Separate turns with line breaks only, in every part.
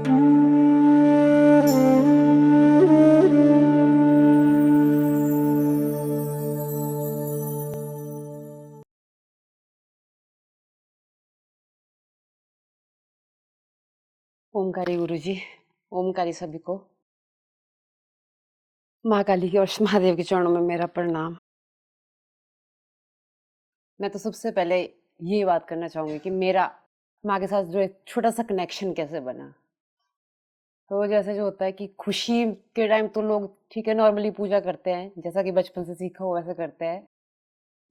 ओमकारी गुरुजी, ओमकारी सभी को माँ काली के और महादेव के चरणों में मेरा प्रणाम। मैं तो सबसे पहले ये बात करना चाहूंगी कि मेरा माँ के साथ जो एक छोटा सा कनेक्शन कैसे बना। तो जैसे जो होता है कि खुशी के टाइम तो लोग ठीक है नॉर्मली पूजा करते हैं, जैसा कि बचपन से सीखा हो वैसे करते हैं।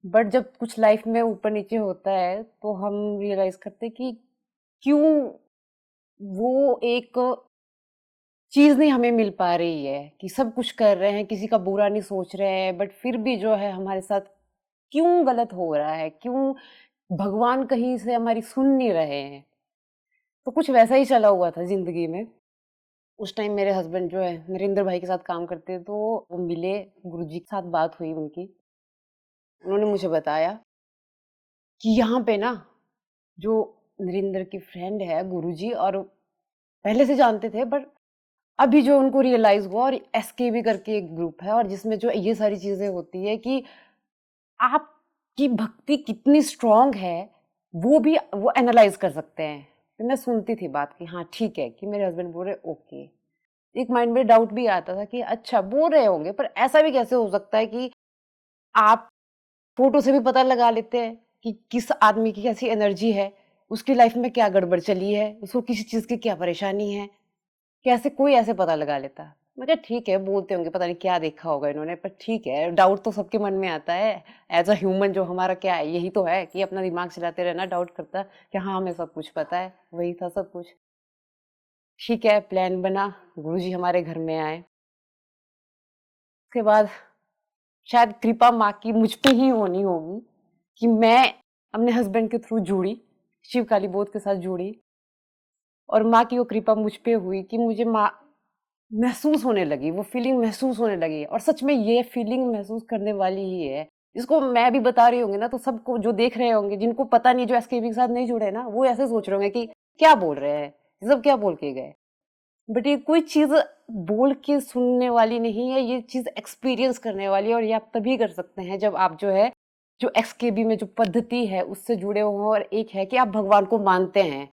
बट जब कुछ लाइफ में ऊपर नीचे होता है तो हम रियलाइज करते हैं कि क्यों वो एक चीज़ नहीं हमें मिल पा रही है कि सब कुछ कर रहे हैं, किसी का बुरा नहीं सोच रहे हैं, बट फिर भी जो है हमारे साथ क्यों गलत हो रहा है? क्यों भगवान कहीं से हमारी सुन नहीं रहे हैं? तो कुछ वैसा ही चला हुआ था ज़िंदगी में। उस टाइम मेरे हस्बैंड जो है नरेंद्र भाई के साथ काम करते हैं, तो वो मिले, गुरुजी के साथ बात हुई उनकी। उन्होंने मुझे बताया कि यहाँ पे ना जो नरेंद्र की फ्रेंड है गुरुजी, और पहले से जानते थे बट अभी जो उनको रियलाइज़ हुआ, और एसकेबी करके एक ग्रुप है और जिसमें जो ये सारी चीज़ें होती है कि आपकी भक्ति कितनी स्ट्रॉन्ग है, वो एनालाइज़ कर सकते हैं। तो मैं सुनती थी बात कि हाँ, ठीक है, कि मेरे हस्बैंड बोल रहे ओके। एक माइंड में डाउट भी आता था कि अच्छा बोल रहे होंगे, पर ऐसा भी कैसे हो सकता है कि आप फ़ोटो से भी पता लगा लेते हैं कि किस आदमी की कैसी एनर्जी है, उसकी लाइफ़ में क्या गड़बड़ चली है, उसको किसी चीज़ की क्या परेशानी है। कैसे कोई ऐसे पता लगा लेता? मैं कहा ठीक है, बोलते होंगे, पता नहीं क्या देखा होगा इन्होंने, पर ठीक है, डाउट तो सबके मन में आता है। एज़ अ ह्यूमन जो हमारा क्या है, यही तो है कि अपना दिमाग चलाते रहना, डाउट करता कि हाँ, हमें सब कुछ पता है, वही था सब कुछ। ठीक है, प्लान बना, गुरुजी हमारे घर में आए। उसके बाद शायद कृपा माँ की मुझ पे ही होनी होगी कि मैं अपने हस्बैंड के थ्रू जुड़ी, शिव काली बोध के साथ जुड़ी, और माँ की वो कृपा मुझ पे हुई कि मुझे माँ महसूस होने लगी, वो फीलिंग महसूस होने लगी, और सच में ये फीलिंग महसूस करने वाली ही है। इसको मैं भी बता रही होंगी ना, तो सबको जो देख रहे होंगे, जिनको पता नहीं, जो एसकेबी के साथ नहीं जुड़े ना, वो ऐसे सोच रहे होंगे कि क्या बोल रहे हैं, ये सब क्या बोल के गए। बट ये कोई चीज़ बोल के सुनने वाली नहीं है, ये चीज़ एक्सपीरियंस करने वाली है, और ये आप तभी कर सकते हैं जब आप जो है, जो एक्सकेबी में जो पद्धति है उससे जुड़े हुए हो, और एक है कि आप भगवान को मानते हैं।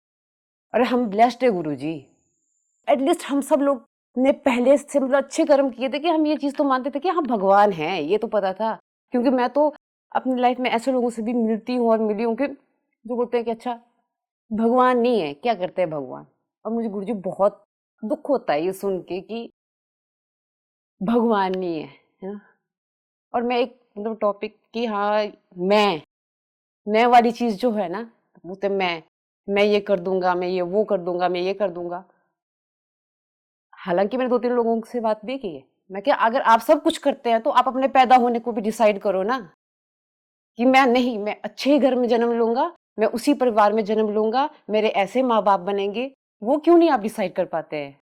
अरे हम ब्लेस्ड है गुरुजी। एटलीस्ट हम सब लोग ने पहले से मतलब अच्छे कर्म किए थे कि हम ये चीज़ तो मानते थे कि हाँ, भगवान हैं, ये तो पता था। क्योंकि मैं तो अपनी लाइफ में ऐसे लोगों से भी मिलती हूँ और मिली हूँ कि जो बोलते हैं कि अच्छा, भगवान नहीं है, क्या करते हैं भगवान? और मुझे गुरुजी बहुत दुःख होता है ये सुन के कि भगवान नहीं है ना? और मैं एक मतलब टॉपिक कि हाँ, मैं वाली चीज़ जो है ना, बोलते हैं मैं ये कर दूँगा, मैं ये वो कर दूँगा, मैं ये कर दूँगा। हालाँकि मैंने 2-3 लोगों से बात भी की है। मैं क्या, अगर आप सब कुछ करते हैं तो आप अपने पैदा होने को भी डिसाइड करो ना, कि मैं नहीं, मैं अच्छे ही घर में जन्म लूँगा, मैं उसी परिवार में जन्म लूँगा, मेरे ऐसे माँ-बाप बनेंगे, वो क्यों नहीं आप डिसाइड कर पाते हैं?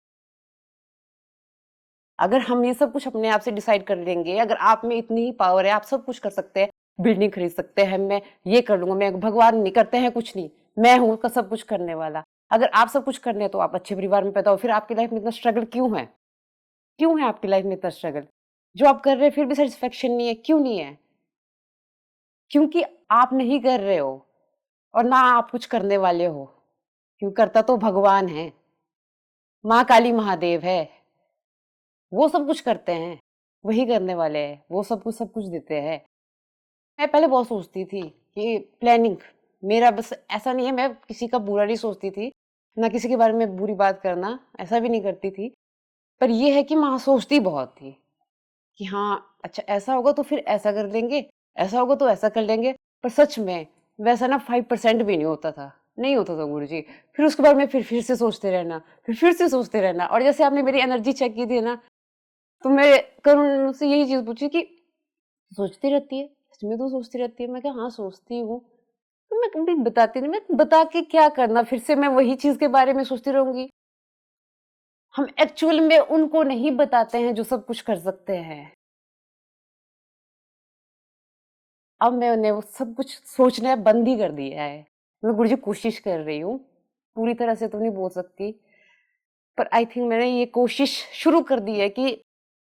अगर हम ये सब कुछ अपने आप से डिसाइड कर लेंगे, अगर आप में इतनी ही पावर है, आप सब कुछ कर सकते हैं, बिल्डिंग खरीद सकते हैं, मैं ये कर लूँगा, मैं भगवान नहीं करते हैं कुछ नहीं, मैं हूँ का सब कुछ करने वाला। अगर आप सब कुछ करने हैं तो आप अच्छे परिवार में पैदा हो, फिर आपकी लाइफ में इतना स्ट्रगल क्यों है? क्यों है आपकी लाइफ में इतना स्ट्रगल? जो आप कर रहे हैं फिर भी सैटिस्फैक्शन नहीं है, क्यों नहीं है? क्योंकि आप नहीं कर रहे हो, और ना आप कुछ करने वाले हो, क्यों, करता तो भगवान है, माँ काली महादेव है, वो सब कुछ करते हैं, वही करने वाले हैं, वो सब कुछ देते हैं। मैं पहले बहुत सोचती थी कि प्लानिंग, मेरा बस ऐसा नहीं है, मैं किसी का बुरा नहीं सोचती थी, ना किसी के बारे में बुरी बात करना, ऐसा भी नहीं करती थी। पर ये है कि माँ सोचती बहुत थी कि हाँ, अच्छा ऐसा होगा तो फिर ऐसा कर लेंगे, ऐसा होगा तो ऐसा कर लेंगे। पर सच में वैसा ना 5% भी नहीं होता था, नहीं होता था गुरुजी। फिर उसके बाद में फिर से सोचते रहना, फिर से सोचते रहना, और जैसे आपने मेरी एनर्जी चेक की थी ना, तो मैं कल उनसे यही चीज़ पूछी कि सोचती रहती है? सच में तू सोचती रहती है? मैं कहा हाँ, सोचती हूँ। तो मैं कभी बताती नहीं, मैं बता के क्या करना, फिर से मैं वही चीज़ के बारे में सोचती रहूँगी। हम एक्चुअल में उनको नहीं बताते हैं जो सब कुछ कर सकते हैं। अब मैंने वो सब कुछ सोचना बंद ही कर दिया है। मैं गुरुजी कोशिश कर रही हूँ, पूरी तरह से तो नहीं बोल सकती, पर आई थिंक मैंने ये कोशिश शुरू कर दी है कि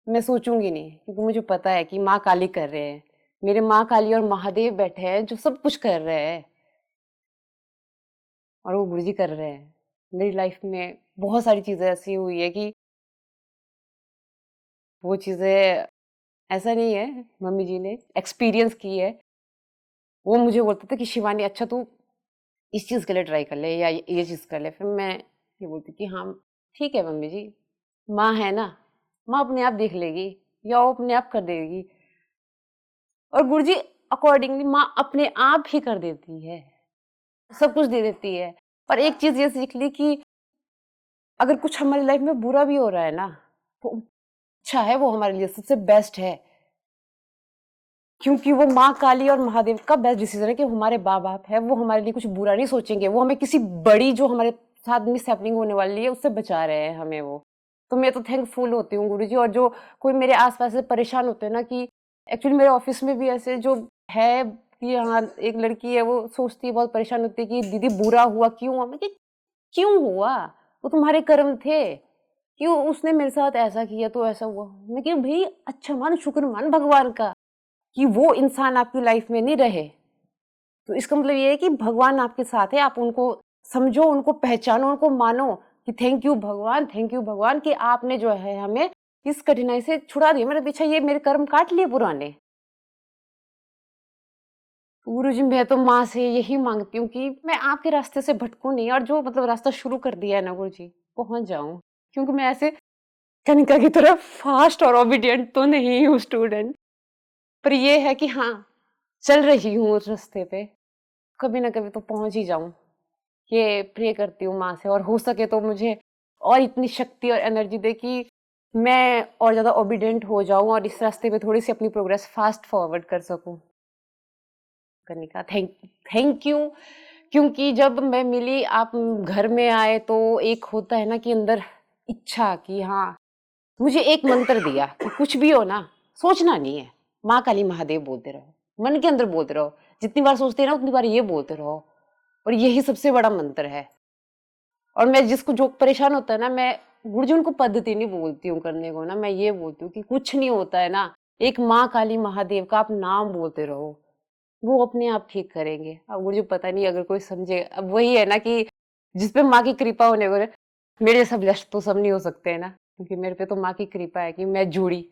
मैं सोचूंगी नहीं, क्योंकि मुझे पता है कि माँ काली कर रहे हैं। मेरे माँ काली और महादेव बैठे हैं जो सब कुछ कर रहे हैं, और वो गुरुजी कर रहे हैं। मेरी लाइफ में बहुत सारी चीजें ऐसी हुई है कि वो चीजें, ऐसा नहीं है, मम्मी जी ने एक्सपीरियंस की है। वो मुझे बोलते थे कि शिवानी अच्छा तू इस चीज के लिए ट्राई कर ले या ये चीज कर ले। फिर मैं ये बोलती कि हाँ ठीक है मम्मी जी, माँ है ना, माँ अपने आप देख लेगी या वो अपने आप कर देगी। और गुरुजी अकॉर्डिंगली माँ अपने आप ही कर देती है, सब कुछ दे देती है। पर एक चीज ये सीख ली कि अगर कुछ हमारी लाइफ में बुरा भी हो रहा है ना, तो अच्छा है, वो हमारे लिए सबसे बेस्ट है। क्योंकि वो माँ काली और महादेव का बेस्ट डिसीजन है कि हमारे माँ बाप है, वो हमारे लिए कुछ बुरा नहीं सोचेंगे, वो हमें किसी बड़ी जो हमारे साथ मिस हैपनिंग होने वाली है उससे बचा रहे हैं हमें वो। तो मैं तो थैंकफुल होती हूँ गुरु जी। और जो कोई मेरे आसपास से परेशान होते हैं ना, कि एक्चुअली मेरे ऑफिस में भी ऐसे जो है कि हाँ एक लड़की है, वो सोचती है, बहुत परेशान होती है कि दीदी बुरा हुआ क्यों हुआ। मैं कि क्यों हुआ, वो तुम्हारे कर्म थे, क्यों उसने मेरे साथ ऐसा किया तो ऐसा हुआ। मैं कि भाई अच्छा मान, शुक्र मान भगवान का कि वो इंसान आपकी लाइफ में नहीं रहे। तो इसका मतलब ये है कि भगवान आपके साथ है, आप उनको समझो, उनको पहचानो, उनको मानो कि थैंक यू भगवान कि आपने जो है हमें इस कठिनाई से छुड़ा दिया। मेरे पीछे ये मेरे कर्म काट लिए पुराने। गुरु जी मैं तो माँ से यही मांगती हूँ कि मैं आपके रास्ते से भटकूं नहीं, और जो मतलब रास्ता शुरू कर दिया है ना गुरु जी, पहुंच जाऊं। क्योंकि मैं ऐसे कनिका की तरह फास्ट और ओबीडियंट तो नहीं हूँ स्टूडेंट, पर ये है कि हाँ चल रही हूँ उस रास्ते पे, कभी ना कभी तो पहुंच ही जाऊं। ये प्रे करती हूँ माँ से, और हो सके तो मुझे और इतनी शक्ति और एनर्जी दे कि मैं और ज्यादा ओबीडियंट हो जाऊं और इस रास्ते पे थोड़ी सी अपनी प्रोग्रेस फास्ट फॉरवर्ड कर सकूं। करने का थैंक यू। क्योंकि जब मैं मिली, आप घर में आए, तो एक होता है ना कि अंदर इच्छा कि हाँ, मुझे एक मंत्र दिया कि कुछ भी हो ना, सोचना नहीं है, माँ काली महादेव बोलते रहो, मन के अंदर बोलते रहो, जितनी बार सोचते हैं ना उतनी बार ये बोलते रहो, और यही सबसे बड़ा मंत्र है। और मैं जिसको जो परेशान होता है ना, मैं गुरुजी उनको पद्धति नहीं बोलती हूँ करने को ना, मैं ये बोलती हूँ कि कुछ नहीं होता है ना, एक माँ काली महादेव का आप नाम बोलते रहो, वो अपने आप ठीक करेंगे। अब मुझे पता नहीं अगर कोई समझे, अब वही है ना कि जिसपे माँ की कृपा होने को, मेरे जैसा ब्लेस्ड तो सब नहीं हो सकते हैं ना, क्योंकि मेरे पे तो माँ की कृपा है कि मैं जुड़ी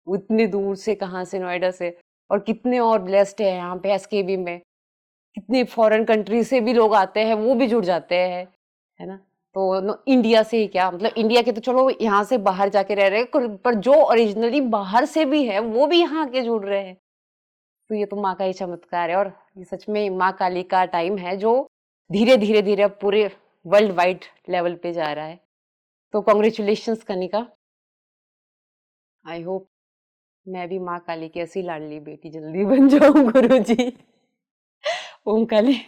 उतनी दूर से, कहाँ से, नोएडा से। और कितने और ब्लेस्ड है यहाँ पे एसकेबी में, कितने फॉरेन कंट्री से भी लोग आते हैं, वो भी जुड़ जाते हैं, है ना। तो इंडिया से ही क्या, मतलब इंडिया के तो चलो यहाँ से बाहर जाके रह रहे हैं, पर जो ओरिजिनली बाहर से भी है वो भी यहाँ आके जुड़ रहे हैं। तो ये तो माँ का ही चमत्कार है, और ये सच में माँ काली का टाइम है जो धीरे धीरे धीरे अब पूरे वर्ल्ड वाइड लेवल पे जा रहा है। तो कॉन्ग्रेचुलेशंस कनिका, आई होप मैं भी माँ काली की ऐसी लाडली बेटी जल्दी बन जाऊं गुरु जी। ओम काली।